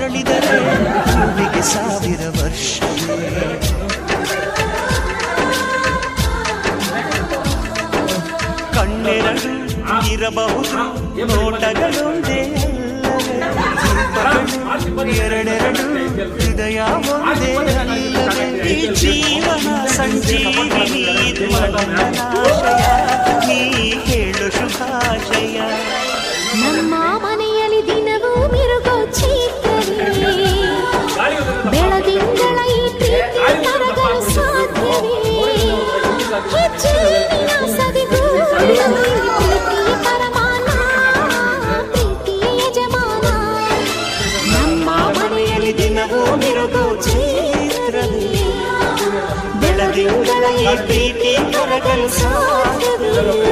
ಬಾಳಿದರೆ ಭೂಮಿಗೆ 1000 ವರ್ಷ. ಕಣ್ಣೆರಡು ಇರಬಹುದು ನೋಟಗಳೊಂದೇ ಅಲ್ಲವೇ, ಎರಡೆರಡು ಹೃದಯ ಒಂದೇ ಅಲ್ಲವೇ. ಈ ಜೀವನ ಸಂಜೀವಿನಿ ಆಶಯ, ನೀ ಹೇಳು ಶುಭಾಶಯ. ನಮ್ಮ ಮನೆಯಲ್ಲಿ ದಿನವೂ ಮಿರುಗೋ ಚೀಕರಿ, ಬೆಳದಿಂಗಳ ಈ ಪ್ರೀತಿ ಮರಗಳ ಸಾಧ್ಯವೇ. ಹೆಚ್ಚಿನ ಸದಿಗೂ ಪ್ರೀತಿಯ ಪರಮಾನ, ಪ್ರೀತಿಯ ಯಜಮಾನ. ನಮ್ಮ ಮನೆಯಲ್ಲಿ ದಿನವೂ ಮಿರುಗೋ ಚಿತ್ರವೇ, ಬೆಳದಿಂಗಳ ಈ ಪ್ರೀತಿ ಮರಗಳ ಸಾಧ್ಯವೇ.